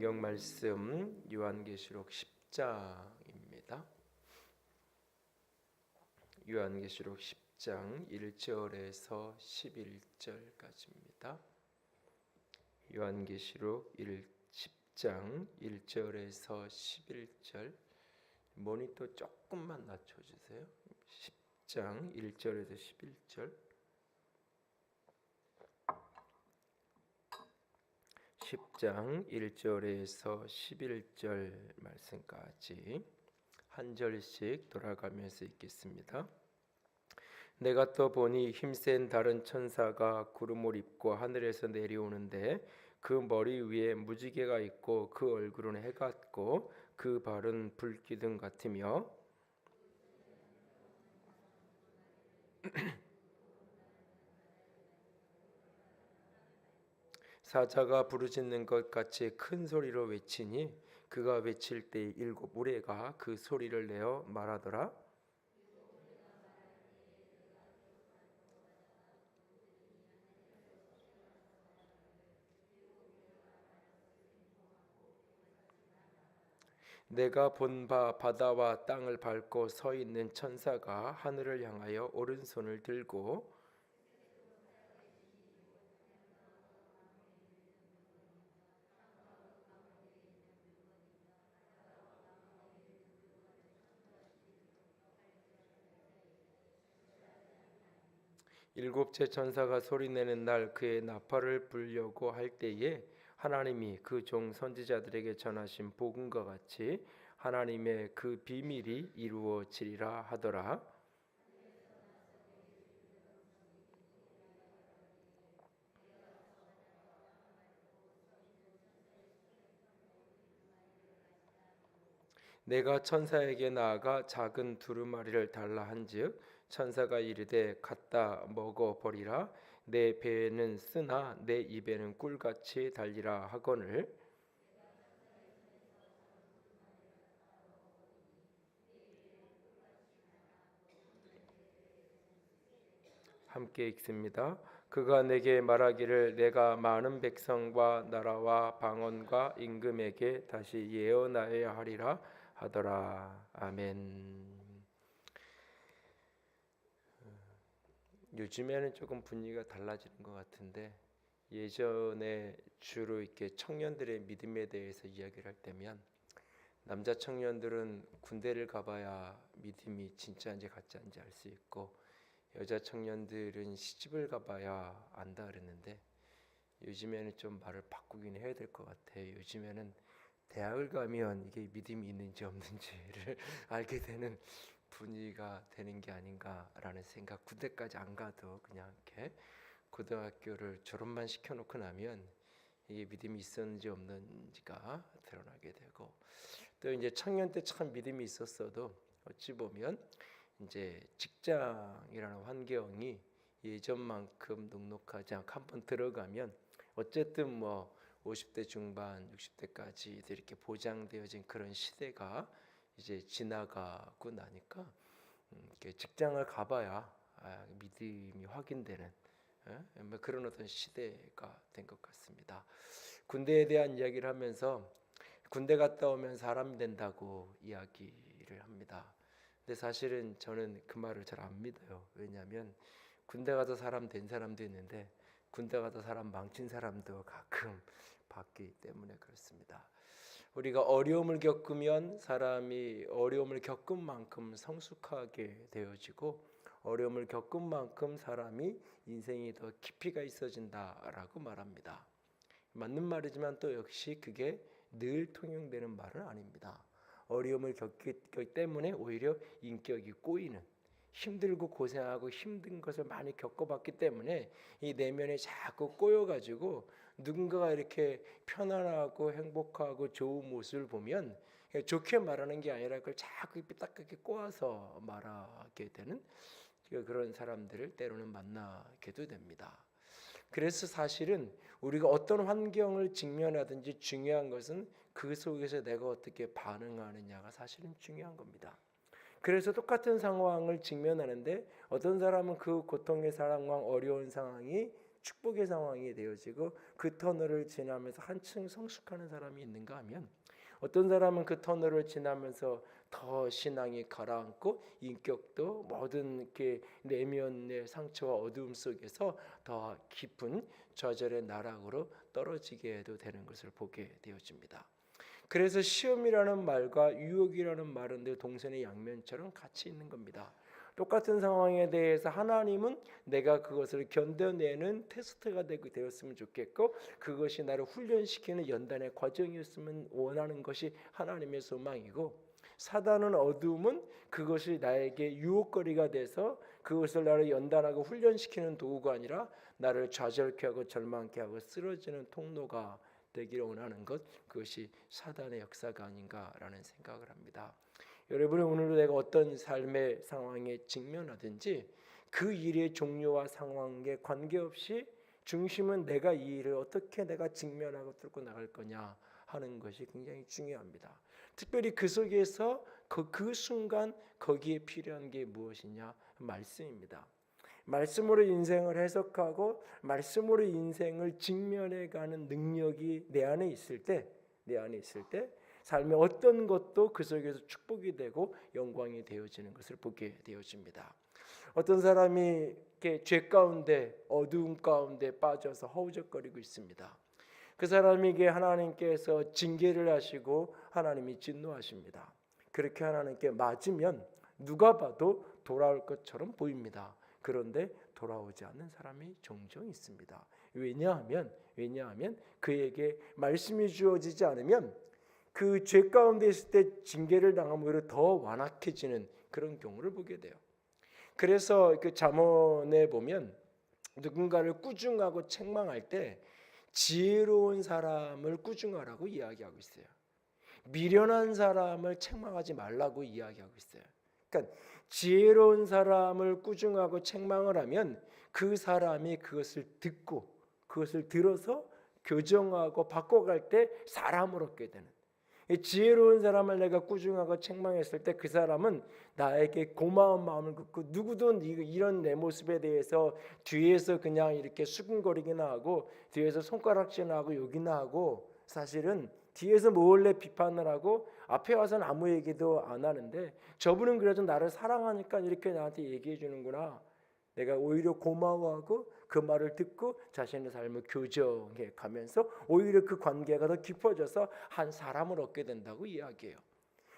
성경 말씀 요한계시록 10장입니다. 요한계시록 10장 1절에서 11절까지입니다. 요한계시록 10장 1절에서 11절 모니터 조금만 낮춰주세요. 10장 1절에서 11절 10장 1절에서 11절 말씀까지 한 절씩 돌아가면서 읽겠습니다. 내가 또 보니 힘센 다른 천사가 구름을 입고 하늘에서 내려오는데 그 머리 위에 무지개가 있고 그 얼굴은 해 같고 그 발은 불기둥 같으며 사자가 부르짖는 것 같이 큰 소리로 외치니 그가 외칠 때 일곱 우레가 그 소리를 내어 말하더라. 내가 본 바 바다와 땅을 밟고 서 있는 천사가 하늘을 향하여 오른손을 들고 일곱째 천사가 소리내는 날 그의 나팔을 불려고 할 때에 하나님이 그 종 선지자들에게 전하신 복음과 같이 하나님의 그 비밀이 이루어지리라 하더라. 내가 천사에게 나아가 작은 두루마리를 달라 한즉 천사가 이르되 갖다 먹어 버리라. 내 배에는 쓰나 내 입에는 꿀같이 달리라 하거늘. 함께 읽습니다. 그가 내게 말하기를 내가 많은 백성과 나라와 방언과 임금에게 다시 예언하여야 하리라 하더라. 아멘. 요즘에는 조금 분위기가 달라지는 것 같은데 예전에 주로 이렇게 청년들의 믿음에 대해서 이야기를 할 때면 남자 청년들은 군대를 가봐야 믿음이 진짜인지 가짜인지 알 수 있고 여자 청년들은 시집을 가봐야 안다 그랬는데 요즘에는 좀 말을 바꾸긴 해야 될 것 같아요. 요즘에는 대학을 가면 이게 믿음이 있는지 없는지를 알게 되는 분위기가 되는 게 아닌가라는 생각. 군대까지 안 가도 그냥 이렇게 고등학교를 졸업만 시켜놓고 나면 이게 믿음이 있었는지 없는지가 드러나게 되고 또 이제 청년 때 참 믿음이 있었어도 어찌 보면 이제 직장이라는 환경이 예전만큼 넉넉하지 않고 한번 들어가면 어쨌든 뭐 50대 중반 60대까지 이렇게 보장되어진 그런 시대가 이제 지나가고 나니까 이렇게 직장을 가봐야 믿음이 확인되는 뭐 그런 어떤 시대가 된 것 같습니다. 군대에 대한 이야기를 하면서 군대 갔다 오면 사람이 된다고 이야기를 합니다. 근데 사실은 저는 그 말을 잘 안 믿어요. 왜냐하면 군대 가서 사람 된 사람도 있는데 군대 가서 사람 망친 사람도 가끔 봤기 때문에 그렇습니다. 우리가 어려움을 겪으면 사람이 어려움을 겪은 만큼 성숙하게 되어지고 어려움을 겪은 만큼 사람이 인생이 더 깊이가 있어진다라고 말합니다. 맞는 말이지만 또 역시 그게 늘 통용되는 말은 아닙니다. 어려움을 겪기 때문에 오히려 인격이 꼬이는 힘들고 고생하고 힘든 것을 많이 겪어봤기 때문에 이 내면에 자꾸 꼬여가지고 누군가가 이렇게 편안하고 행복하고 좋은 모습을 보면 좋게 말하는 게 아니라 그걸 자꾸 삐딱하게 꼬아서 말하게 되는 그런 사람들을 때로는 만나게도 됩니다. 그래서 사실은 우리가 어떤 환경을 직면하든지 중요한 것은 그 속에서 내가 어떻게 반응하느냐가 사실은 중요한 겁니다. 그래서 똑같은 상황을 직면하는데 어떤 사람은 그 고통의 상황, 어려운 상황이 축복의 상황이 되어지고 그 터널을 지나면서 한층 성숙하는 사람이 있는가 하면 어떤 사람은 그 터널을 지나면서 더 신앙이 가라앉고 인격도 모든 이렇게 내면의 상처와 어두움 속에서 더 깊은 좌절의 나락으로 떨어지게 되는 것을 보게 되어집니다. 그래서 시험이라는 말과 유혹이라는 말은 늘 동전의 양면처럼 같이 있는 겁니다. 똑같은 상황에 대해서 하나님은 내가 그것을 견뎌내는 테스트가 되었으면 좋겠고 그것이 나를 훈련시키는 연단의 과정이었으면 원하는 것이 하나님의 소망이고, 사단은 어두움은 그것이 나에게 유혹거리가 돼서 그것을 나를 연단하고 훈련시키는 도구가 아니라 나를 좌절케 하고 절망케 하고 쓰러지는 통로가 되기를 원하는 것, 그것이 사단의 역사가 아닌가라는 생각을 합니다. 여러분이 오늘도 내가 어떤 삶의 상황에 직면하든지 그 일의 종류와 상황에 관계없이 중심은 내가 이 일을 어떻게 내가 직면하고 뚫고 나갈 거냐 하는 것이 굉장히 중요합니다. 특별히 그 속에서 그 순간 거기에 필요한 게 무엇이냐? 말씀입니다. 말씀으로 인생을 해석하고 말씀으로 인생을 직면해가는 능력이 내 안에 있을 때 삶의 어떤 것도 그 속에서 축복이 되고 영광이 되어지는 것을 보게 되어집니다. 어떤 사람이 이렇게 죄 가운데 어두움 가운데 빠져서 허우적거리고 있습니다. 그 사람에게 하나님께서 징계를 하시고 하나님이 진노하십니다. 그렇게 하나님께 맞으면 누가 봐도 돌아올 것처럼 보입니다. 그런데 돌아오지 않는 사람이 종종 있습니다. 왜냐하면 그에게 말씀이 주어지지 않으면 그 죄 가운데 있을 때 징계를 당하면 오히려 더 완악해지는 그런 경우를 보게 돼요. 그래서 그 잠언에 보면 누군가를 꾸중하고 책망할 때 지혜로운 사람을 꾸중하라고 이야기하고 있어요. 미련한 사람을 책망하지 말라고 이야기하고 있어요. 그러니까 지혜로운 사람을 꾸중하고 책망을 하면 그 사람이 그것을 듣고 그것을 들어서 교정하고 바꿔갈 때 사람을 얻게 되는, 지혜로운 사람을 내가 꾸중하고 책망했을 때 그 사람은 나에게 고마운 마음을 갖고, 누구도 이런 내 모습에 대해서 뒤에서 그냥 이렇게 수근거리기나 하고 뒤에서 손가락질나 하고 욕이나 하고 사실은 뒤에서 몰래 비판을 하고 앞에 와서는 아무 얘기도 안 하는데 저분은 그래도 나를 사랑하니까 이렇게 나한테 얘기해 주는구나. 내가 오히려 고마워하고 그 말을 듣고 자신의 삶을 교정해 가면서 오히려 그 관계가 더 깊어져서 한 사람을 얻게 된다고 이야기해요.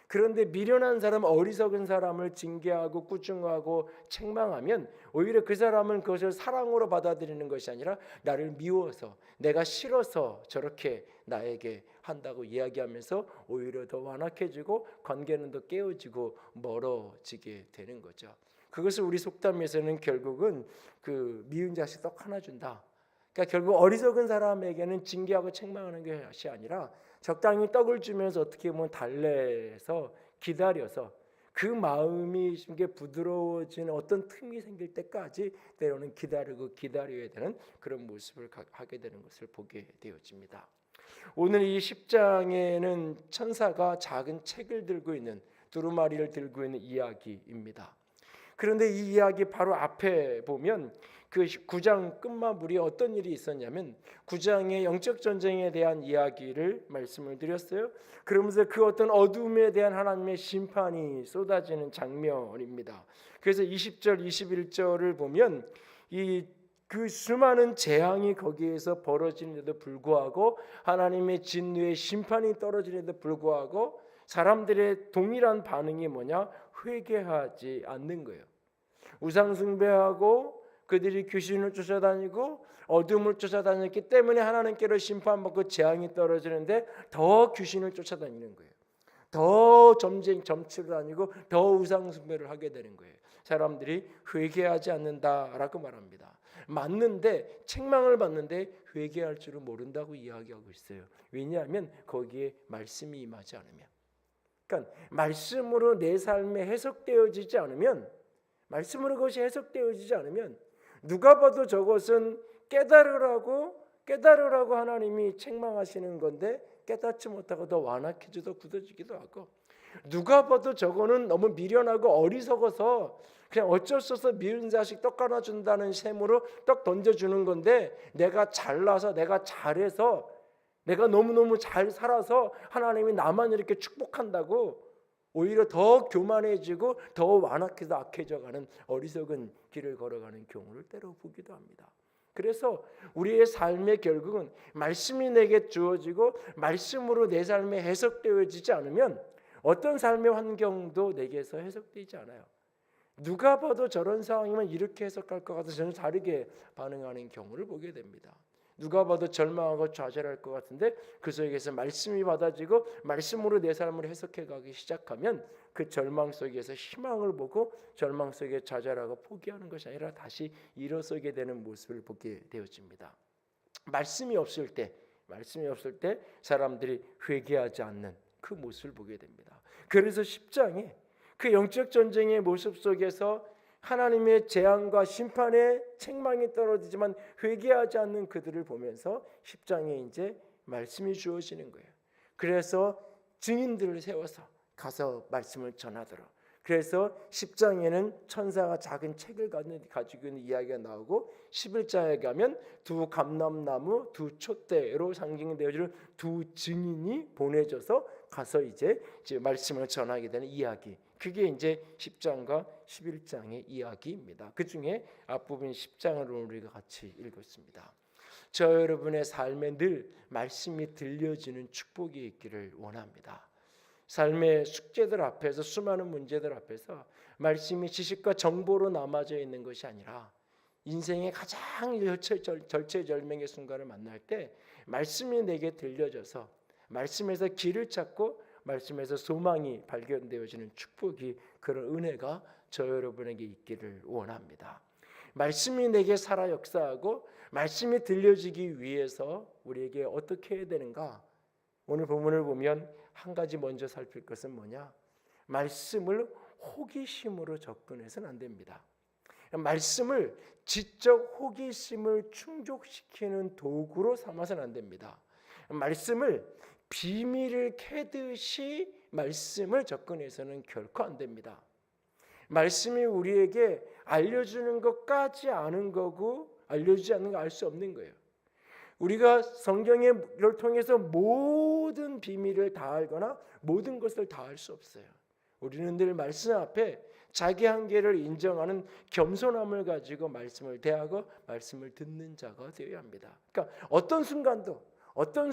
그런데 미련한 사람, 어리석은 사람을 징계하고 꾸중하고 책망하면 오히려 그 사람은 그것을 사랑으로 받아들이는 것이 아니라 나를 미워서 내가 싫어서 저렇게 나에게 한다고 이야기하면서 오히려 더 완악해지고 관계는 더 깨어지고 멀어지게 되는 거죠. 그것을 우리 속담에서는 결국은 그 미운 자식 떡 하나 준다. 그러니까 결국 어리석은 사람에게는 징계하고 책망하는 것이 아니라 적당히 떡을 주면서 어떻게 보면 달래서 기다려서 그 마음이 이게 부드러워지는 어떤 틈이 생길 때까지 때로는 기다리고 기다려야 되는 그런 모습을 하게 되는 것을 보게 되어집니다. 오늘 이 10장에는 천사가 작은 책을 들고 있는, 두루마리를 들고 있는 이야기입니다. 그런데 이 이야기 바로 앞에 보면 그 9장 끝마무리에 어떤 일이 있었냐면 9장의 영적 전쟁에 대한 이야기를 말씀을 드렸어요. 그러면서 그 어떤 어둠에 대한 하나님의 심판이 쏟아지는 장면입니다. 그래서 20절 21절을 보면 그 수많은 재앙이 거기에서 벌어지는데도 불구하고 하나님의 진노의 심판이 떨어지는데도 불구하고 사람들의 동일한 반응이 뭐냐? 회개하지 않는 거예요. 우상 숭배하고 그들이 귀신을 쫓아다니고 어둠을 쫓아다녔기 때문에 하나님께로 심판받고 재앙이 떨어지는데 더 귀신을 쫓아다니는 거예요. 더 점치러 다니고 더 우상 숭배를 하게 되는 거예요. 사람들이 회개하지 않는다라고 말합니다. 맞는데 책망을 받는데 회개할 줄은 모른다고 이야기하고 있어요. 왜냐하면 거기에 말씀이 임하지 않으면, 그러니까 말씀으로 내 삶에 해석되어지지 않으면, 말씀으로 그것이 해석되어지지 않으면 누가 봐도 저것은 깨달으라고 하나님이 책망하시는 건데 깨닫지 못하고 더 완악해지도 굳어지기도 하고, 누가 봐도 저거는 너무 미련하고 어리석어서 그냥 어쩔 수 없어 미운 자식 떡 하나 준다는 셈으로 떡 던져주는 건데, 내가 잘나서 내가 잘해서 내가 너무너무 잘 살아서 하나님이 나만 이렇게 축복한다고 오히려 더 교만해지고 더 완악해서 악해져가는 어리석은 길을 걸어가는 경우를 때로 보기도 합니다. 그래서 우리의 삶의 결국은 말씀이 내게 주어지고 말씀으로 내 삶에 해석되어지지 않으면 어떤 삶의 환경도 내게서 해석되지 않아요. 누가 봐도 저런 상황이면 이렇게 해석할 것 같아서 저는 다르게 반응하는 경우를 보게 됩니다. 누가 봐도 절망하고 좌절할 것 같은데 그 속에서 말씀이 받아지고 말씀으로 내 삶을 해석해 가기 시작하면 그 절망 속에서 희망을 보고 절망 속에 좌절하고 포기하는 것이 아니라 다시 일어서게 되는 모습을 보게 되어집니다. 말씀이 없을 때 사람들이 회개하지 않는 그 모습을 보게 됩니다. 그래서 10장에 그 영적 전쟁의 모습 속에서 하나님의 재앙과 심판의 책망이 떨어지지만 회개하지 않는 그들을 보면서 10장에 이제 말씀이 주어지는 거예요. 그래서 증인들을 세워서 가서 말씀을 전하더라. 그래서 10장에는 천사가 작은 책을 가지고 있는 이야기가 나오고 11장에 가면 두 감람나무 두 촛대로 상징되어지는 두 증인이 보내져서 가서 이제 말씀을 전하게 되는 이야기. 그게 이제 10장과 11장의 이야기입니다. 그 중에 앞부분 10장을 우리가 같이 읽었습니다. 저 여러분의 삶에 늘 말씀이 들려지는 축복이 있기를 원합니다. 삶의 숙제들 앞에서 수많은 문제들 앞에서 말씀이 지식과 정보로 남아져 있는 것이 아니라 인생의 가장 절체절명의 순간을 만날 때 말씀이 내게 들려져서 말씀에서 길을 찾고 말씀에서 소망이 발견되어지는 축복이, 그런 은혜가 저 여러분에게 있기를 원합니다. 말씀이 내게 살아 역사하고 말씀이 들려지기 위해서 우리에게 어떻게 해야 되는가? 오늘 본문을 보면 한 가지 먼저 살필 것은 뭐냐? 말씀을 호기심으로 접근해서는 안 됩니다. 말씀을 지적 호기심을 충족시키는 도구로 삼아서는 안 됩니다. 말씀을 비밀을 캐듯이 말씀을 접근해서는 결코 안 됩니다. 말씀이 우리에게 알려주는 것까지 아는 거고 알려주지 않는 거 알 수 없는 거예요. 우리가 성경을 통해서 모든 비밀을 다 알거나 모든 것을 다 알 수 없어요. 우리는 늘 말씀 앞에 자기 한계를 인정하는 겸손함을 가지고 말씀을 대하고 말씀을 듣는 자가 되어야 합니다. 그러니까 어떤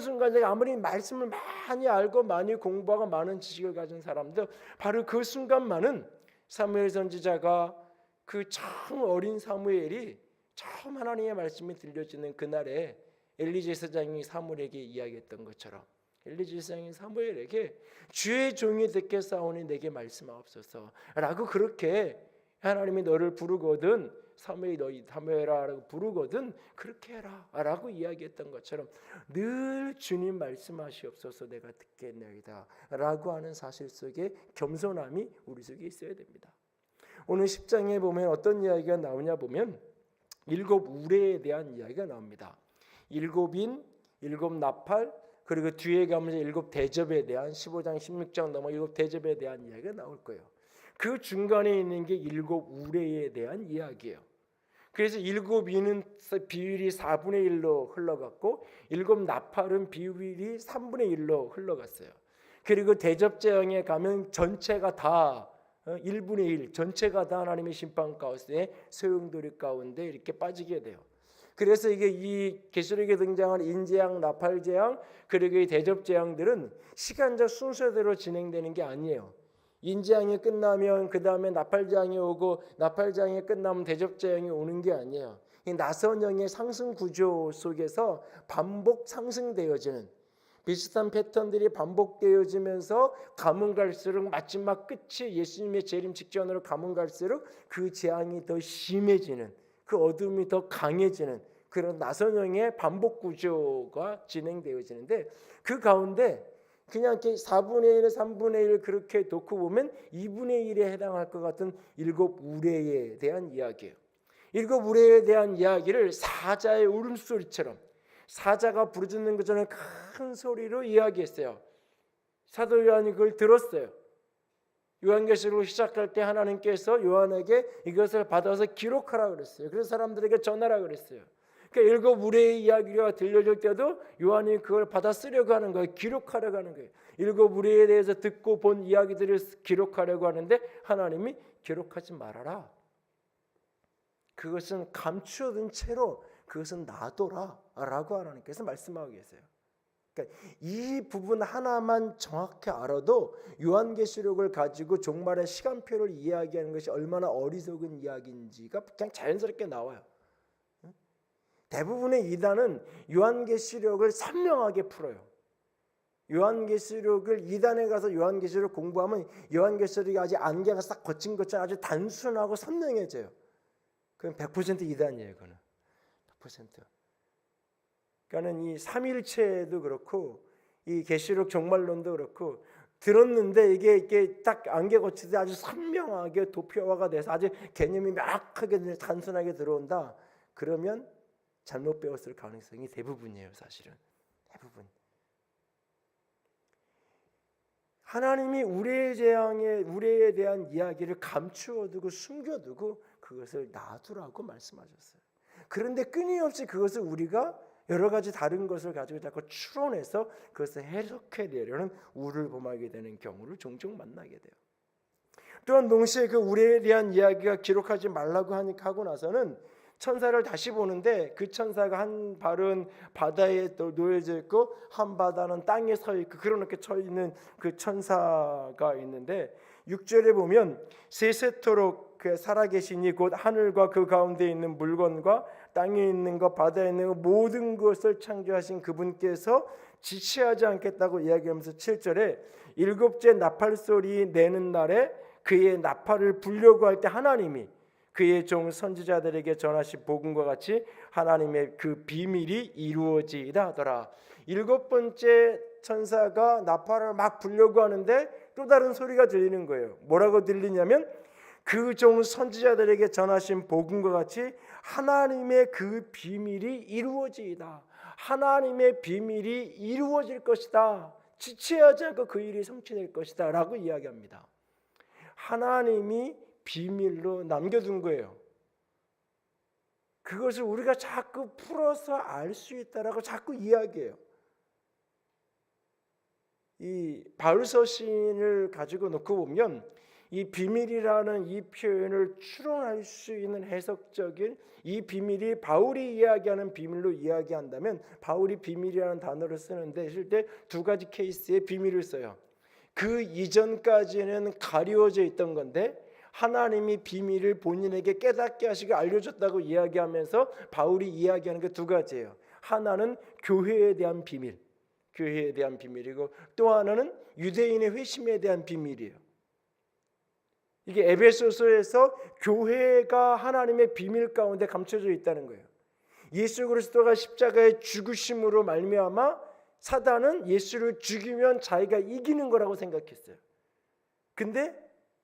순간에 아무리 말씀을 많이 알고 많이 공부하고 많은 지식을 가진 사람도 바로 그 순간만은 사무엘 선지자가 그 참 어린 사무엘이 처음 하나님의 말씀이 들려지는 그날에 엘리 제사장이 사무엘에게 이야기했던 것처럼 엘리 제사장이 사무엘에게 주의 종이 듣게 싸우니 내게 말씀하옵소서 라고 그렇게 하나님이 너를 부르거든 사무엘아라고 부르거든 그렇게 해라 라고 이야기했던 것처럼 늘 주님 말씀하시옵소서 내가 듣겠나이다 라고 하는 사실 속에 겸손함이 우리 속에 있어야 됩니다. 오늘 10장에 보면 어떤 이야기가 나오냐 보면 7 우레에 대한 이야기가 나옵니다. 7인, 7 나팔, 그리고 뒤에 가면 7 대접에 대한 15장 16장 넘어 7 대접에 대한 이야기가 나올 거예요. 그 중간에 있는 게 7 우레에 대한 이야기예요. 그래서 7인은 비율이 4분의 1로 흘러갔고 7 나팔은 비율이 3분의 1로 흘러갔어요. 그리고 대접제왕에 가면 전체가 다 1분의 1 전체가 다 하나님의 심판 가운데 소용돌이 가운데 이렇게 빠지게 돼요. 그래서 이게 이 계시록에 등장하는 인재양, 나팔재양 그리고 이 대접재양들은 시간적 순서대로 진행되는 게 아니에요. 인재양이 끝나면 그 다음에 나팔재양이 오고 나팔재양이 끝나면 대접재양이 오는 게 아니에요. 이 나선형의 상승 구조 속에서 반복 상승되어지는 비슷한 패턴들이 반복되어지면서 가면 갈수록 마지막 끝이 예수님의 재림 직전으로 가면 갈수록 그 재앙이 더 심해지는 그 어둠이 더 강해지는 그런 나선형의 반복 구조가 진행되어지는데 그 가운데 그냥 이렇게 4분의 1, 3분의 1 그렇게 놓고 보면 2분의 1에 해당할 것 같은 7 우레에 대한 이야기예요. 7 우레에 대한 이야기를 사자의 울음소리처럼 사자가 부르짖는 것처럼 큰 소리로 이야기했어요. 사도 요한이 그걸 들었어요. 요한계시록을 시작할 때 하나님께서 요한에게 이것을 받아서 기록하라 그랬어요. 그래서 사람들에게 전하라 그랬어요. 그러니까 일곱 우레의 이야기가 들려줄 때도 요한이 그걸 받아 쓰려고 하는 거예요. 기록하려고 하는 거예요. 일곱 우레에 대해서 듣고 본 이야기들을 기록하려고 하는데 하나님이 기록하지 말아라. 그것은 감추어둔 채로 그것은 놔둬라 라고 하나님께서 말씀하고 계세요. 그러니까 이 부분 하나만 정확히 알아도 요한계시록을 가지고 종말의 시간표를 이야기하는 것이 얼마나 어리석은 이야기인지가 그냥 자연스럽게 나와요. 대부분의 이단은 요한계시록을 선명하게 풀어요. 요한계시록을 이단에 가서 요한계시록 공부하면 요한계시록이 아직 안개가 싹 거친 것처럼 아주 단순하고 선명해져요. 그건 100% 이단이에요. 그거는 100%. 그러니까는 이 삼일체도 그렇고 이 계시록 종말론도 그렇고 들었는데 이게 딱 안개 거치듯 아주 선명하게 도표화가 돼서 아주 개념이 명확하게 단순하게 들어온다. 그러면 잘못 배웠을 가능성이 대부분이에요. 사실은 대부분. 하나님이 우레에 대한 이야기를 감추어두고 숨겨두고 그것을 놔두라고 말씀하셨어요. 그런데 끊임없이 그것을 우리가 여러 가지 다른 것을 가지고 자꾸 추론해서 그것을 해석해내려는 우를 범하게 되는 경우를 종종 만나게 돼요. 또한 동시에 그 우레에 대한 이야기가 기록하지 말라고 하고 나서는 천사를 다시 보는데 그 천사가 한 발은 바다에 놓여져 있고 한 바다는 땅에 서 있고 그렇게 쳐 있는 그 천사가 있는데 6절에 보면 세세토록 그 살아계시니 곧 하늘과 그 가운데 있는 물건과 땅에 있는 것 바다에 있는 것 모든 것을 창조하신 그분께서 지체하지 않겠다고 이야기하면서 7절에 일곱째 나팔 소리 내는 날에 그의 나팔을 불려고 할 때 하나님이 그의 종 선지자들에게 전하신 복음과 같이 하나님의 그 비밀이 이루어지이다 하더라. 일곱 번째 천사가 나팔을 막 불려고 하는데 또 다른 소리가 들리는 거예요. 뭐라고 들리냐면 그 종 선지자들에게 전하신 복음과 같이 하나님의 그 비밀이 이루어지이다. 하나님의 비밀이 이루어질 것이다. 지체하지 않고 그 일이 성취될 것이다 라고 이야기합니다. 하나님이 비밀로 남겨둔 거예요. 그것을 우리가 자꾸 풀어서 알 수 있다라고 자꾸 이야기해요. 이 바울서 시인을 가지고 놓고 보면 이 비밀이라는 이 표현을 추론할 수 있는 해석적인 이 비밀이 바울이 이야기하는 비밀로 이야기한다면 바울이 비밀이라는 단어를 쓰는데 실제 두 가지 케이스의 비밀을 써요. 그 이전까지는 가리워져 있던 건데 하나님이 비밀을 본인에게 깨닫게 하시고 알려줬다고 이야기하면서 바울이 이야기하는 게 두 가지예요. 하나는 교회에 대한 비밀, 교회에 대한 비밀이고 또 하나는 유대인의 회심에 대한 비밀이에요. 이게 에베소서에서 교회가 하나님의 비밀 가운데 감춰져 있다는 거예요. 예수 그리스도가 십자가의 죽으심으로 말미암아 사단은 예수를 죽이면 자기가 이기는 거라고 생각했어요. 근데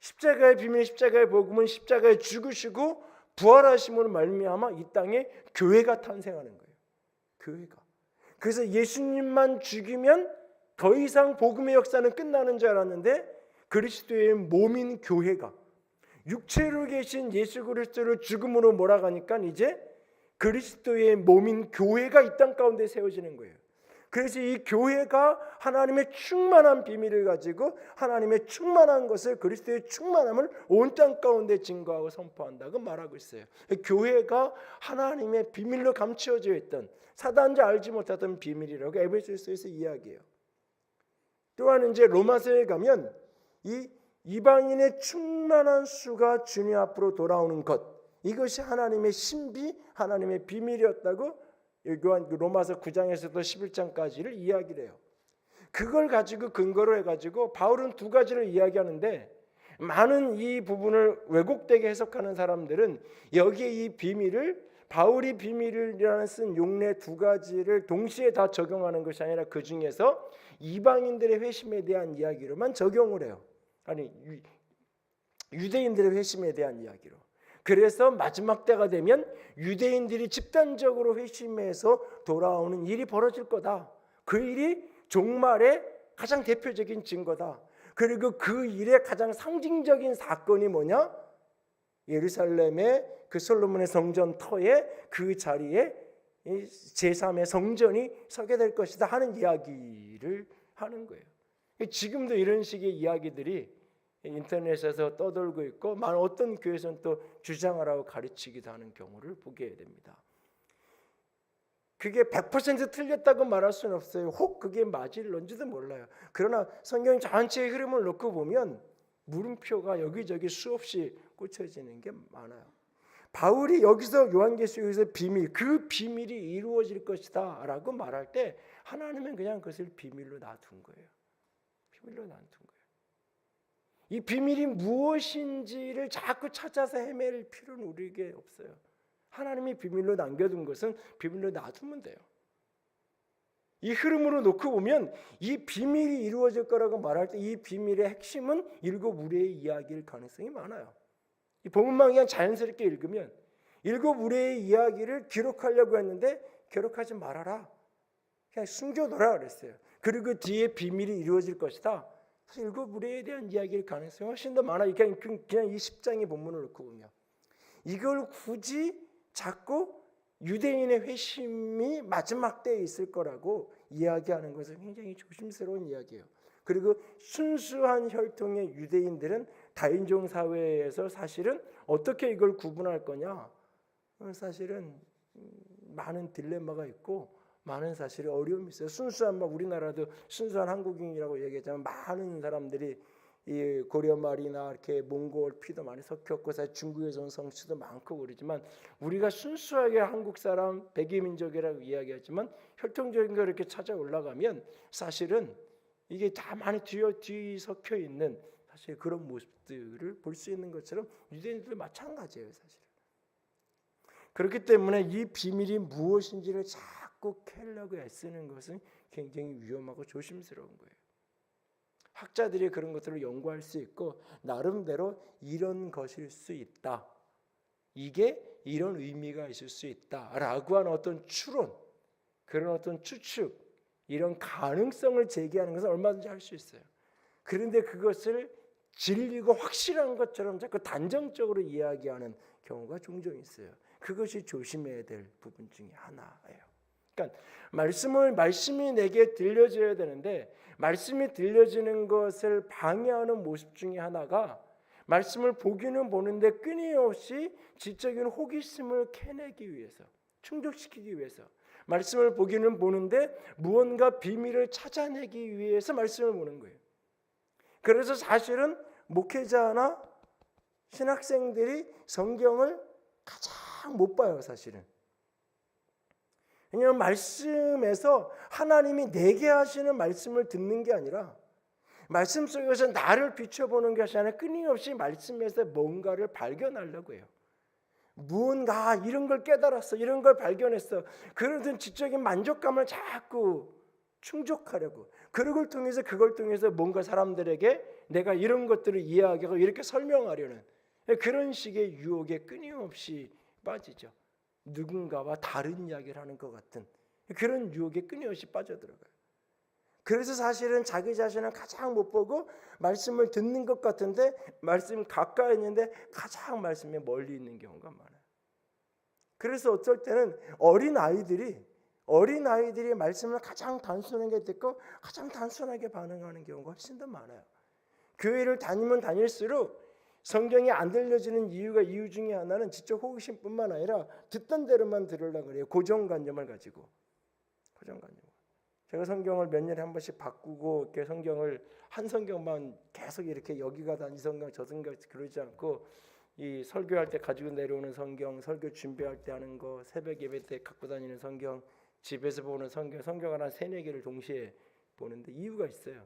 십자가의 비밀, 십자가의 복음은 십자가에 죽으시고 부활하심으로 말미암아 이 땅에 교회가 탄생하는 거예요. 교회가. 그래서 예수님만 죽이면 더 이상 복음의 역사는 끝나는 줄 알았는데 그리스도의 몸인 교회가 육체로 계신 예수 그리스도를 죽음으로 몰아가니까 이제 그리스도의 몸인 교회가 이 땅 가운데 세워지는 거예요. 그래서 이 교회가 하나님의 충만한 비밀을 가지고 하나님의 충만한 것을 그리스도의 충만함을 온 땅 가운데 증거하고 선포한다고 말하고 있어요. 교회가 하나님의 비밀로 감추어져 있던 사단자 알지 못하던 비밀이라고 에베소서에서 이야기해요. 또한 이제 로마서에 가면 이 이방인의 충만한 수가 주님 앞으로 돌아오는 것, 이것이 하나님의 신비, 하나님의 비밀이었다고 로마서 9장에서도 11장까지를 이야기를 해요. 그걸 가지고 근거로 해가지고 바울은 두 가지를 이야기하는데 많은 이 부분을 왜곡되게 해석하는 사람들은 여기에 이 비밀을 바울이 비밀이라는 쓴 용례 두 가지를 동시에 다 적용하는 것이 아니라 그 중에서 이방인들의 회심에 대한 이야기로만 적용을 해요. 아니 유대인들의 회심에 대한 이야기로. 그래서 마지막 때가 되면 유대인들이 집단적으로 회심해서 돌아오는 일이 벌어질 거다. 그 일이 종말의 가장 대표적인 증거다. 그리고 그 일의 가장 상징적인 사건이 뭐냐? 예루살렘의 그 솔로몬의 성전 터에 그 자리에 제3의 성전이 서게 될 것이다 하는 이야기를 하는 거예요. 지금도 이런 식의 이야기들이 인터넷에서 떠돌고 있고 어떤 교회에서는 또 주장하라고 가르치기도 하는 경우를 보게 됩니다. 그게 100% 틀렸다고 말할 수는 없어요. 혹 그게 맞을런지도 몰라요. 그러나 성경 전체의 흐름을 놓고 보면 물음표가 여기저기 수없이 꽂혀지는 게 많아요. 바울이 여기서 요한계시록에서 그 비밀이 이루어질 것이다 라고 말할 때 하나님은 그냥 그것을 비밀로 놔둔 거예요. 비밀로 놔둔 거예요. 이 비밀이 무엇인지를 자꾸 찾아서 헤맬 필요는 우리에게 없어요. 하나님이 비밀로 남겨둔 것은 비밀로 놔두면 돼요. 이 흐름으로 놓고 보면 이 비밀이 이루어질 거라고 말할 때 이 비밀의 핵심은 7 우레의 이야기일 가능성이 많아요. 이 본문만 그냥 자연스럽게 읽으면 7 우레의 이야기를 기록하려고 했는데 기록하지 말아라. 그냥 숨겨둬라 그랬어요. 그리고 그 뒤에 비밀이 이루어질 것이다. 사실 7 우레에 대한 이야기일 가능성이 훨씬 더 많아요. 그냥 이 10장의 본문을 놓고 보면 이걸 굳이 자꾸 유대인의 회심이 마지막 때에 있을 거라고 이야기하는 것은 굉장히 조심스러운 이야기예요. 그리고 순수한 혈통의 유대인들은 다인종 사회에서 사실은 어떻게 이걸 구분할 거냐? 사실은 많은 딜레마가 있고 많은 사실이 어려움이 있어요. 순수한 우리나라도 순수한 한국인이라고 얘기하지만 많은 사람들이 이 고려 말이나 이렇게 몽골 피도 많이 섞였고 사실 중국에서 온 성씨도 많고 그러지만 우리가 순수하게 한국 사람 백이민족이라고 이야기하지만 혈통적인 걸 이렇게 찾아 올라가면 사실은 이게 다 많이 뒤섞여 있는 사실 그런 모습들을 볼 수 있는 것처럼 유대인들도 마찬가지예요, 사실. 그렇기 때문에 이 비밀이 무엇인지를 자꾸 캐려고 애쓰는 것은 굉장히 위험하고 조심스러운 거예요. 학자들이 그런 것들을 연구할 수 있고 나름대로 이런 것일 수 있다. 이게 이런 의미가 있을 수 있다라고 하는 어떤 추론, 그런 어떤 추측, 이런 가능성을 제기하는 것은 얼마든지 할 수 있어요. 그런데 그것을 진리고 확실한 것처럼 자꾸 단정적으로 이야기하는 경우가 종종 있어요. 그것이 조심해야 될 부분 중에 하나예요. 그러니까 말씀이 내게 들려져야 되는데 말씀이 들려지는 것을 방해하는 모습 중에 하나가 말씀을 보기는 보는데 끊임없이 지적인 호기심을 캐내기 위해서, 충족시키기 위해서 말씀을 보기는 보는데 무언가 비밀을 찾아내기 위해서 말씀을 보는 거예요. 그래서 사실은 목회자나 신학생들이 성경을 가장 못 봐요, 사실은. 왜냐하면 말씀에서 하나님이 내게 하시는 말씀을 듣는 게 아니라 말씀 속에서 나를 비춰보는 것이 아니라 끊임없이 말씀에서 뭔가를 발견하려고 해요. 무언가 이런 걸 깨달았어, 이런 걸 발견했어, 그런 지적인 만족감을 자꾸 충족하려고, 그걸 통해서 뭔가 사람들에게 내가 이런 것들을 이해하고 이렇게 설명하려는 그런 식의 유혹에 끊임없이 빠지죠. 누군가와 다른 이야기를 하는 것 같은 그런 유혹에 끊임없이 빠져들어가요. 그래서 사실은 자기 자신을 가장 못 보고 말씀을 듣는 것 같은데 말씀 가까이 있는데 가장 말씀에 멀리 있는 경우가 많아요. 그래서 어떨 때는 어린 아이들이 말씀을 가장 단순하게 듣고 가장 단순하게 반응하는 경우가 훨씬 더 많아요. 교회를 다니면 다닐수록 성경이 안 들려지는 이유 중에 하나는 지적 호기심뿐만 아니라 듣던 대로만 들으려고 그래요. 고정관념을 가지고. 제가 성경을 몇 년에 한 번씩 바꾸고 이렇게 성경을 한 성경만 계속 이렇게 여기 가다 이 성경 저 성경 그러지 않고 이 설교할 때 가지고 내려오는 성경, 설교 준비할 때 하는 거, 새벽 예배 때 갖고 다니는 성경, 집에서 보는 성경을 한 3-4개를 동시에 보는데 이유가 있어요.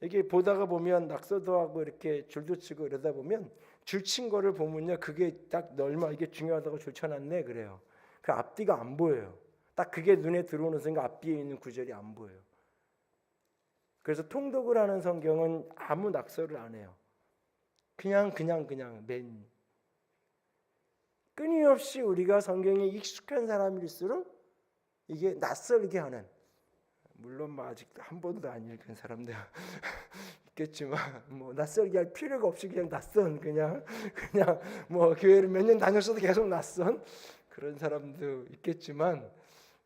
이게 보다가 보면 낙서도 하고 이렇게 줄도 치고 이러다 보면 줄 친 거를 보면요, 그게 딱 얼마 이게 중요하다고 줄 쳐놨네 그래요. 그 앞뒤가 안 보여요. 딱 그게 눈에 들어오는 순간 앞뒤에 있는 구절이 안 보여요. 그래서 통독을 하는 성경은 아무 낙서를 안 해요. 그냥 맨 끊임없이 우리가 성경에 익숙한 사람일수록 이게 낯설게 하는, 물론 아직 한 번도 안 읽은 사람들 있겠지만 뭐 낯설게 할 필요가 없이 그냥 낯선 그냥 뭐 교회를 몇 년 다녔어도 계속 낯선 그런 사람도 있겠지만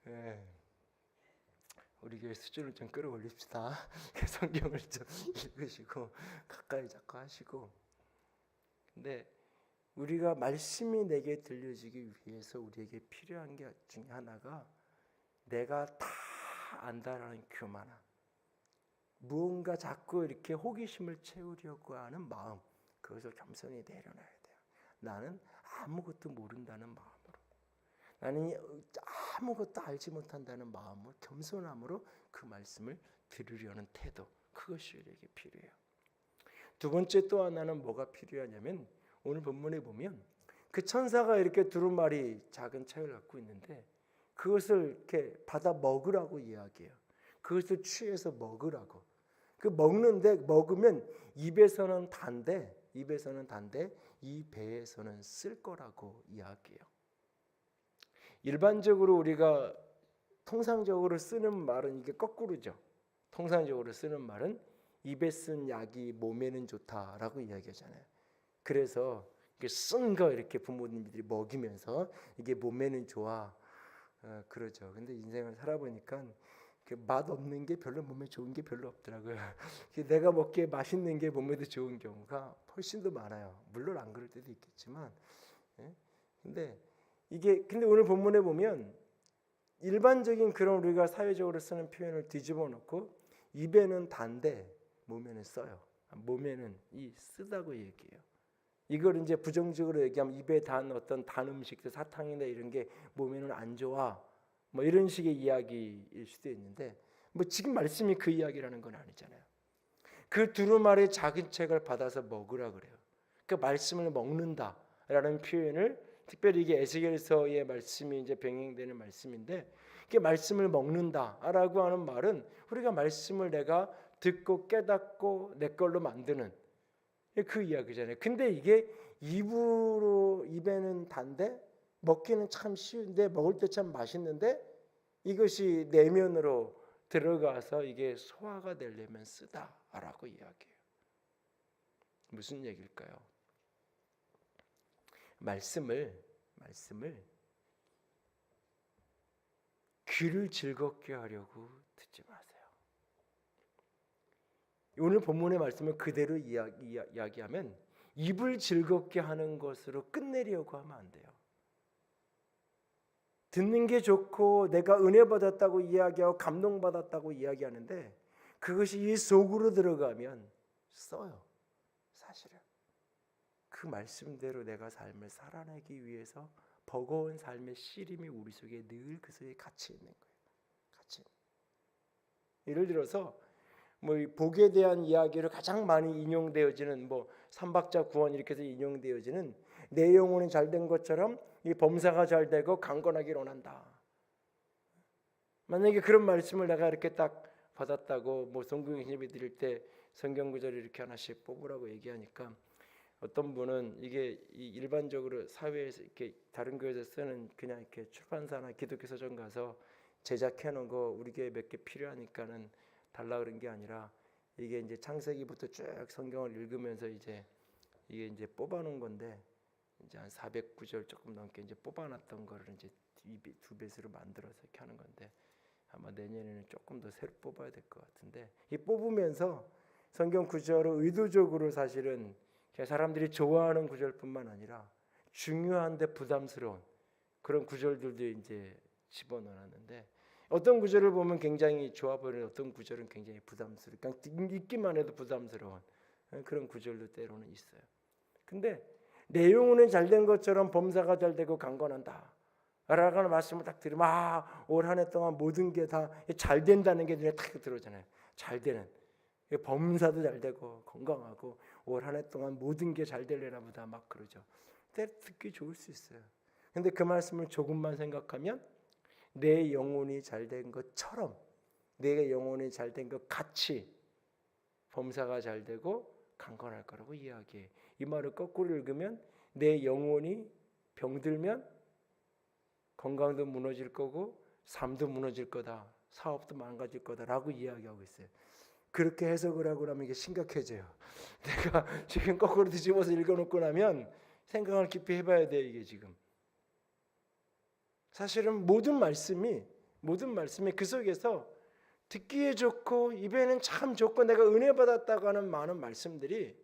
예, 우리 교회 수준을 좀 끌어올립시다. 성경을 좀 읽으시고 가까이 자꾸 하시고. 근데 우리가 말씀이 내게 들려지기 위해서 우리에게 필요한 게 중에 하나가 내가 다 안다라는 교만함. 무언가 자꾸 이렇게 호기심을 채우려고 하는 마음, 그것을 겸손히 내려놔야 돼요. 나는 아무것도 모른다는 마음으로, 나는 아무것도 알지 못한다는 마음으로, 겸손함으로 그 말씀을 들으려는 태도, 그것이 우리에게 필요해요. 두 번째 또 하나는 뭐가 필요하냐면 오늘 본문에 보면 그 천사가 이렇게 두루마리 작은 책을 갖고 있는데 그것을 이렇게 받아 먹으라고 이야기해요. 그것을 취해서 먹으라고. 그 먹는데 먹으면 입에서는 단데 이 배에서는 쓸 거라고 이야기해요. 일반적으로 우리가 통상적으로 쓰는 말은 이게 거꾸로죠. 통상적으로 쓰는 말은 입에 쓴 약이 몸에는 좋다라고 이야기하잖아요. 그래서 쓴 거 이렇게 부모님들이 먹이면서 이게 몸에는 좋아 그러죠. 근데 인생을 살아보니까 맛 없는 게 별로 몸에 좋은 게 별로 없더라고요. 내가 먹기에 맛있는 게 몸에도 좋은 경우가 훨씬 더 많아요. 물론 안 그럴 때도 있겠지만, 근데 오늘 본문에 보면 일반적인 그런 우리가 사회적으로 쓰는 표현을 뒤집어 놓고 입에는 단데 몸에는 써요. 몸에는 쓰다고 얘기해요. 이걸 이제 부정적으로 얘기하면 입에 단 어떤 단 음식들 사탕이나 이런 게 몸에는 안 좋아. 뭐 이런 식의 이야기일 수도 있는데 뭐 지금 말씀이 그 이야기라는 건 아니잖아요. 그 두루마리 작은 책을 받아서 먹으라 그래요. 그 말씀을 먹는다라는 표현을 특별히 이게 에스겔서의 말씀이 이제 병행되는 말씀인데 이게 말씀을 먹는다라고 하는 말은 우리가 말씀을 내가 듣고 깨닫고 내 걸로 만드는 그 이야기잖아요. 근데 이게 입에는 단데 먹기는 참 쉬운데 먹을 때 참 맛있는데 이것이 내면으로 들어가서 이게 소화가 되려면 쓰다라고 이야기해요. 무슨 얘기일까요? 말씀을 귀를 즐겁게 하려고 듣지 마세요. 오늘 본문의 말씀을 그대로 이야기하면 입을 즐겁게 하는 것으로 끝내려고 하면 안 돼요. 듣는 게 좋고 내가 은혜 받았다고 이야기하고 감동받았다고 이야기하는데 그것이 이 속으로 들어가면 써요. 사실은 그 말씀대로 내가 삶을 살아내기 위해서 버거운 삶의 씨름이 우리 속에 늘 그 속에 같이 있는 거예요. 같이. 예를 들어서 뭐 복에 대한 이야기로 가장 많이 인용되어지는 뭐 삼박자 구원 이렇게 해서 인용되어지는 내 영혼이 잘된 것처럼 이 범사가 잘되고 강건하기를 원한다. 만약에 그런 말씀을 내가 이렇게 딱 받았다고 뭐 성경 예배 드릴 때 성경 구절을 이렇게 하나씩 뽑으라고 얘기하니까 어떤 분은 이게 일반적으로 사회에서 이렇게 다른 교회에서 쓰는 그냥 이렇게 출판사나 기독교 서점 가서 제작해 놓은 거 우리 교회 몇 개 필요하니까는 달라 그런 게 아니라 이게 이제 창세기부터 쭉 성경을 읽으면서 이제 이게 이제 뽑아놓은 건데 이제 한 400구절 조금 넘게 이제 뽑아놨던 거를 이제 두 배수로 만들어서 이렇게 하는 건데 아마 내년에는 조금 더 새로 뽑아야 될 것 같은데 이 뽑으면서 성경 구절을 의도적으로 사실은 사람들이 좋아하는 구절뿐만 아니라 중요한데 부담스러운 그런 구절들도 이제 집어넣었는데 어떤 구절을 보면 굉장히 좋아 보이는 어떤 구절은 굉장히 부담스러운 그냥 읽기만 해도 부담스러운 그런 구절도 때로는 있어요. 근데 내용은 잘된 것처럼 범사가 잘되고 강건한다 라고 하는 말씀을 딱 들으면 올 한 해 동안 모든 게 다 잘 된다는 게 눈에 딱 들어오잖아요. 잘 되는 범사도 잘 되고 건강하고 올 한 해 동안 모든 게 잘 되려나 보다 막 그러죠. 때로 듣기 좋을 수 있어요. 근데 그 말씀을 조금만 생각하면 내 영혼이 잘된 것처럼 내 영혼이 잘된 것 같이 범사가 잘되고 강건할 거라고 이야기해. 이 말을 거꾸로 읽으면 내 영혼이 병들면 건강도 무너질 거고 삶도 무너질 거다. 사업도 망가질 거다라고 이야기하고 있어요. 그렇게 해석을 하고 나면 이게 심각해져요. 내가 지금 거꾸로 뒤집어서 읽어놓고 나면 생각을 깊이 해봐야 돼요. 이게 지금 사실은 모든 말씀이 그 속에서 듣기에 좋고 입에는 참 좋고 내가 은혜 받았다고 하는 많은 말씀들이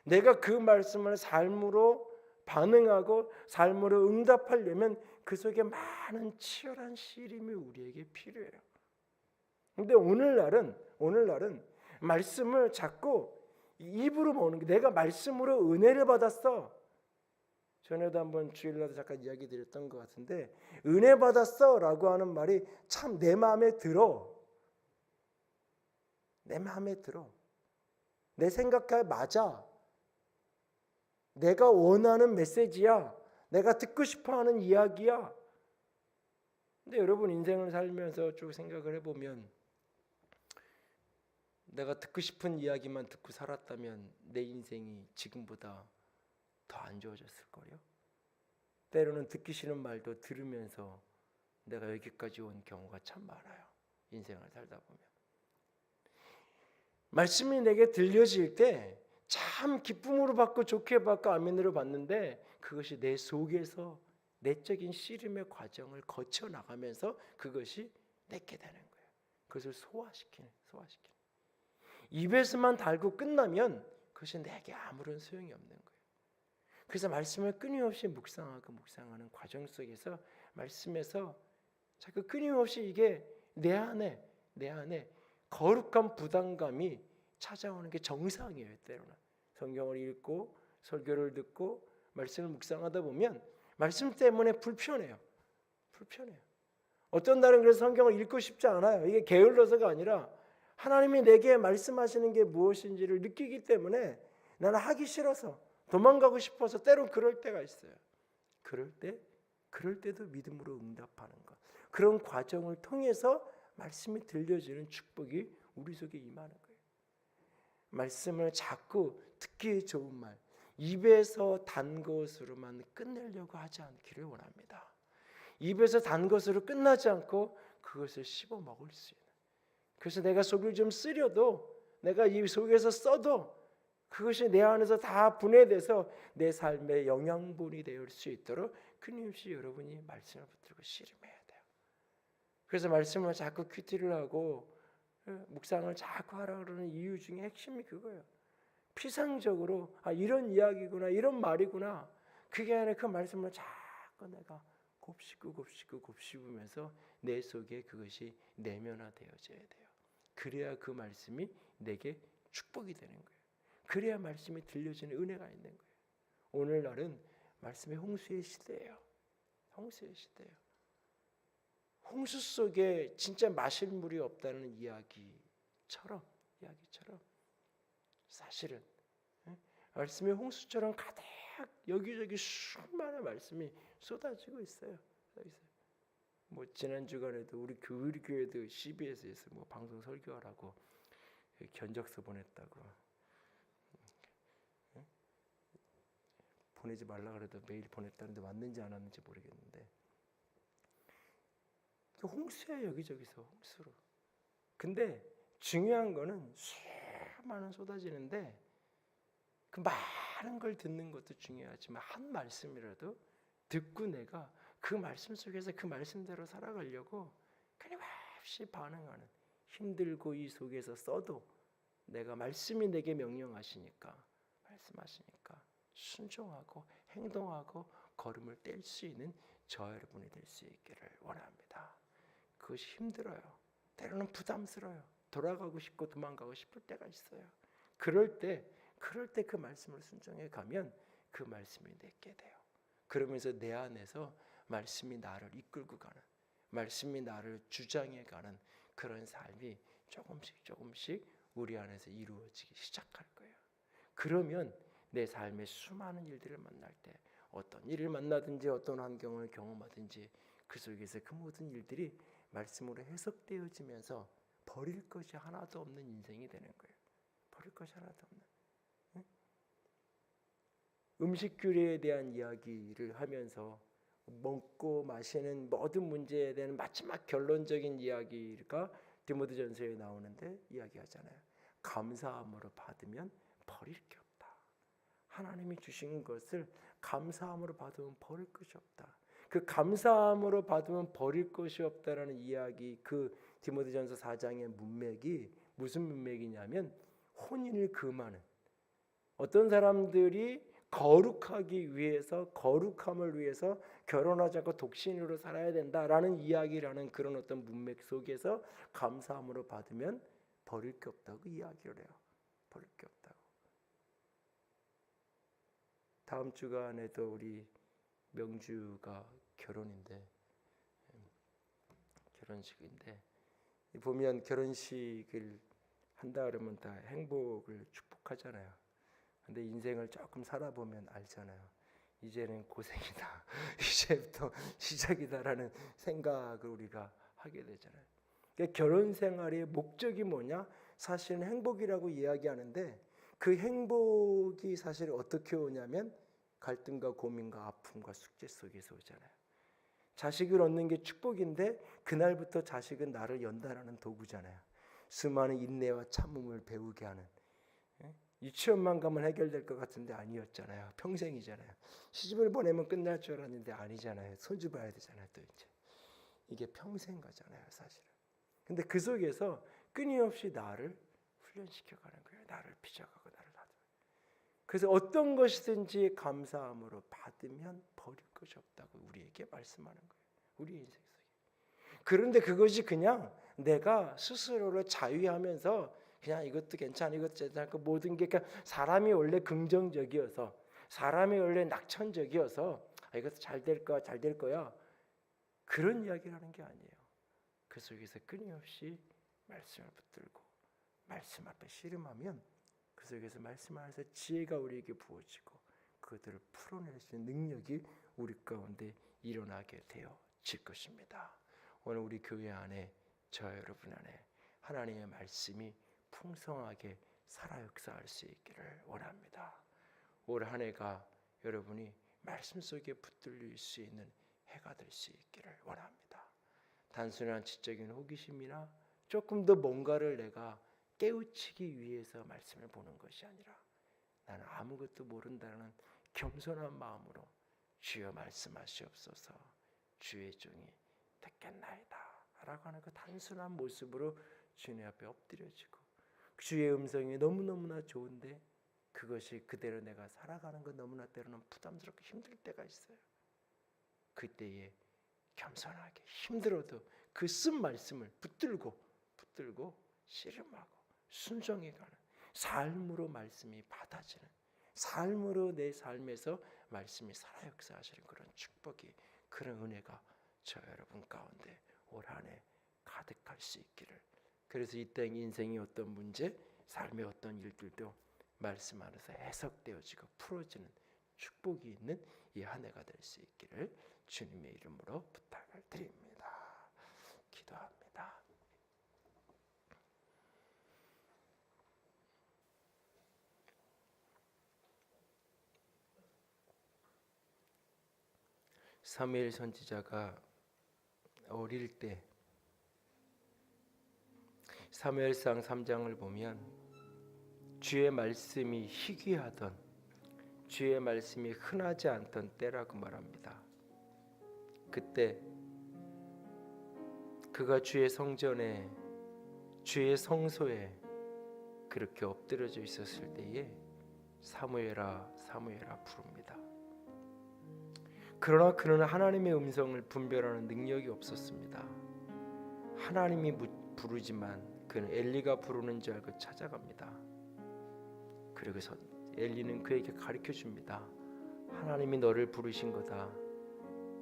내가 그 말씀을 삶으로 반응하고 삶으로 응답하려면 그 속에 많은 치열한 씨름이 우리에게 필요해요. 근데 오늘날은 말씀을 자꾸 입으로 먹는 게 내가 말씀으로 은혜를 받았어. 전에도 한번 주일날도 잠깐 이야기 드렸던 것 같은데 은혜 받았어 라고 하는 말이 참 내 마음에 들어. 내 마음에 들어. 내 생각에 맞아. 내가 원하는 메시지야. 내가 듣고 싶어하는 이야기야. 근데 여러분 인생을 살면서 쭉 생각을 해보면 내가 듣고 싶은 이야기만 듣고 살았다면 내 인생이 지금보다 더 안 좋아졌을 거요. 때로는 듣기 싫은 말도 들으면서 내가 여기까지 온 경우가 참 많아요. 인생을 살다 보면 말씀이 내게 들려질 때 참 기쁨으로 받고 좋게 받고 아멘으로 받는데 그것이 내 속에서 내적인 씨름의 과정을 거쳐 나가면서 그것이 내게 되는 거예요. 그것을 소화시키는. 입에서만 달고 끝나면 그것이 내게 아무런 소용이 없는 거예요. 그래서 말씀을 끊임없이 묵상하는 과정 속에서 말씀에서 자꾸 끊임없이 이게 내 안에 거룩한 부담감이 찾아오는 게 정상이에요. 때로는 성경을 읽고 설교를 듣고 말씀을 묵상하다 보면 말씀 때문에 불편해요. 어떤 날은 그래서 성경을 읽고 싶지 않아요. 이게 게을러서가 아니라 하나님이 내게 말씀하시는 게 무엇인지를 느끼기 때문에 나는 하기 싫어서 도망가고 싶어서 때론 그럴 때가 있어요. 그럴 때도 믿음으로 응답하는 것. 그런 과정을 통해서 말씀이 들려지는 축복이 우리 속에 임하는 거예요. 말씀을 자꾸 듣기 좋은 말, 입에서 단 것으로만 끝내려고 하지 않기를 원합니다. 입에서 단 것으로 끝나지 않고 그것을 씹어 먹을 수 있는. 그래서 내가 속을 좀 쓰려도 내가 이 속에서 써도 그것이 내 안에서 다 분해돼서 내 삶의 영양분이 될 수 있도록 끊임없이 여러분이 말씀을 붙들고 씨름해야 돼요. 그래서 말씀을 자꾸 큐티를 하고 묵상을 자꾸 하라 그러는 이유 중에 핵심이 그거예요. 피상적으로 이런 이야기구나 이런 말이구나 그게 아니라 그 말씀을 자꾸 내가 곱씹으면서 내 속에 그것이 내면화되어져야 돼요. 그래야 그 말씀이 내게 축복이 되는 거예요. 그래야 말씀이 들려지는 은혜가 있는 거예요. 오늘날은 말씀의 홍수의 시대예요. 홍수 속에 진짜 마실 물이 없다는 이야기처럼 사실은 말씀의 홍수처럼 가득 여기저기 수많은 말씀이 쏟아지고 있어요. 뭐 지난 주간에도 우리 교회도 CBS에서 뭐 방송 설교하라고 견적서 보냈다고 보내지 말라 그래도 메일 보냈다는데 왔는지 안 왔는지 모르겠는데 홍수야 여기저기서 홍수로. 근데 중요한 거는 수많은 쏟아지는데 그 많은 걸 듣는 것도 중요하지만 한 말씀이라도 듣고 내가 그 말씀 속에서 그 말씀대로 살아가려고 끊임없이 반응하는 힘들고 이 속에서 써도 내가 말씀이 내게 명령하시니까 말씀하시니까 순종하고 행동하고 걸음을 뗄 수 있는 저 여러분이 될 수 있기를 원합니다. 그것이 힘들어요. 때로는 부담스러워요. 돌아가고 싶고 도망가고 싶을 때가 있어요. 그럴 때 그 말씀을 순종해 가면 그 말씀이 내게 돼요. 그러면서 내 안에서 말씀이 나를 이끌고 가는, 말씀이 나를 주장해 가는 그런 삶이 조금씩 우리 안에서 이루어지기 시작할 거예요. 그러면 내 삶의 수많은 일들을 만날 때 어떤 일을 만나든지 어떤 환경을 경험하든지 그 속에서 그 모든 일들이 말씀으로 해석되어지면서 버릴 것이 하나도 없는 인생이 되는 거예요. 버릴 것이 하나도 없는. 음식 규례에 대한 이야기를 하면서 먹고 마시는 모든 문제에 대한 마지막 결론적인 이야기가 디모데전서에 나오는데 이야기하잖아요. 감사함으로 받으면 버릴 게 없다. 하나님이 주신 것을 감사함으로 받으면 버릴 것이 없다. 그 감사함으로 받으면 버릴 것이 없다라는 이야기, 그 디모데전서 4장의 문맥이 무슨 문맥이냐면 혼인을 금하는, 어떤 사람들이 거룩하기 위해서, 거룩함을 위해서 결혼하지 않고 독신으로 살아야 된다라는 이야기라는 그런 어떤 문맥 속에서 감사함으로 받으면 버릴 게 없다고 이야기를 해요. 버릴 게 없다고. 다음 주간에도 우리 명주가 결혼식인데 보면 결혼식을 한다 그러면 다 행복을 축복하잖아요. 근데 인생을 조금 살아보면 알잖아요. 이제는 고생이다. 이제부터 시작이다라는 생각을 우리가 하게 되잖아요. 그러니까 결혼 생활의 목적이 뭐냐? 사실은 행복이라고 이야기하는데 그 행복이 사실 어떻게 오냐면 갈등과 고민과 아픔과 숙제 속에서 오잖아요. 자식을 얻는 게 축복인데 그날부터 자식은 나를 연단하는 도구잖아요. 수많은 인내와 참음을 배우게 하는. 유치원만 가면 해결될 것 같은데 아니었잖아요. 평생이잖아요. 시집을 보내면 끝날 줄 알았는데 아니잖아요. 손주 봐야 되잖아요. 또 이제 이게 평생 가잖아요, 사실은. 근데 그 속에서 끊임없이 나를 훈련시켜가는 거예요. 나를 빚어가고 나를 다듬어. 그래서 어떤 것이든지 감사함으로 받으면 버릴 것이 없다고 우리에게 말씀하는 거예요. 우리 인생 속에. 그런데 그것이 그냥 내가 스스로를 자유하면서 그냥 이것도 괜찮아, 이것도 괜찮고 모든 게 그러니까 사람이 원래 긍정적이어서, 사람이 원래 낙천적이어서 이것도 잘 될 거야, 잘 될 거야, 그런 이야기를 하는 게 아니에요. 그 속에서 끊임없이 말씀을 붙들고 말씀 앞에 씨름하면 그 속에서 말씀 안에서 지혜가 우리에게 부어지고 그들을 풀어낼 수 있는 능력이 우리 가운데 일어나게 되어질 것입니다. 오늘 우리 교회 안에, 저 여러분 안에 하나님의 말씀이 풍성하게 살아 역사할 수 있기를 원합니다. 올 한 해가 여러분이 말씀 속에 붙들릴 수 있는 해가 될 수 있기를 원합니다. 단순한 지적인 호기심이나 조금 더 뭔가를 내가 깨우치기 위해서 말씀을 보는 것이 아니라 나는 아무것도 모른다는 겸손한 마음으로 주여 말씀하시옵소서, 주의 종이 듣겠나이다 라고 하는 그 단순한 모습으로 주님 앞에 엎드려지고 주의 음성이 너무너무나 좋은데 그것이 그대로 내가 살아가는 건 너무나 때로는 부담스럽고 힘들 때가 있어요. 그때에 겸손하게 힘들어도 그 쓴 말씀을 붙들고 씨름하고 순종해가는 삶으로 말씀이 받아지는, 삶으로 내 삶에서 말씀이 살아 역사하시는 그런 축복이, 그런 은혜가 저 여러분 가운데 올 한 해 가득할 수 있기를. 그래서 이 땅 인생의 어떤 문제, 삶의 어떤 일들도 말씀 안에서 해석되어지고 풀어지는 축복이 있는 이 한 해가 될 수 있기를 주님의 이름으로 부탁을 드립니다. 기도합니다. 사무엘 선지자가 어릴 때 사무엘상 3장을 보면 주의 말씀이 희귀하던, 주의 말씀이 흔하지 않던 때라고 말합니다. 그때 그가 주의 성전에, 주의 성소에 그렇게 엎드려져 있었을 때에 사무엘아 사무엘아 부릅니다. 그러나 그는 하나님의 음성을 분별하는 능력이 없었습니다. 하나님이 부르지만 그는 엘리가 부르는 줄 알고 찾아갑니다. 그리고서 엘리는 그에게 가르쳐 줍니다. 하나님이 너를 부르신 거다.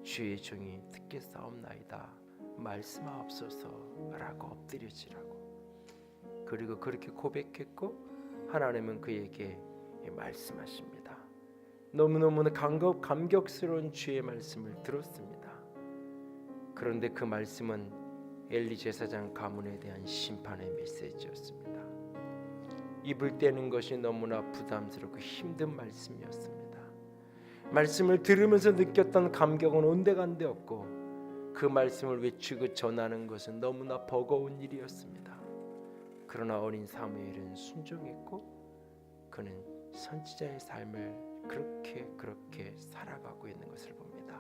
주의 종이 듣겠사옵나이다. 말씀하옵소서라고 엎드려지라고. 그리고 그렇게 고백했고 하나님은 그에게 말씀하십니다. 너무너무 감격스러운 주의 말씀을 들었습니다. 그런데 그 말씀은 엘리 제사장 가문에 대한 심판의 메시지였습니다. 입을 떼는 것이 너무나 부담스럽고 힘든 말씀이었습니다. 말씀을 들으면서 느꼈던 감격은 온데간데 없고 그 말씀을 외치고 전하는 것은 너무나 버거운 일이었습니다. 그러나 어린 사무엘은 순종했고 그는 선지자의 삶을 그렇게 살아가고 있는 것을 봅니다.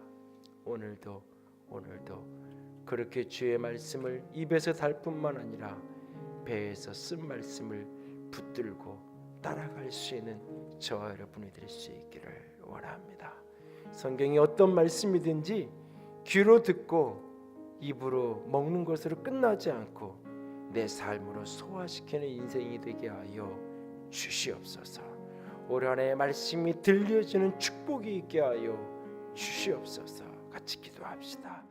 오늘도 그렇게 주의 말씀을 입에서 달 뿐만 아니라 배에서 쓴 말씀을 붙들고 따라갈 수 있는 저와 여러분이 될 수 있기를 원합니다. 성경이 어떤 말씀이든지 귀로 듣고 입으로 먹는 것으로 끝나지 않고 내 삶으로 소화시키는 인생이 되게 하여 주시옵소서. 올 한 해의 말씀이 들려지는 축복이 있게 하여 주시옵소서. 같이 기도합시다.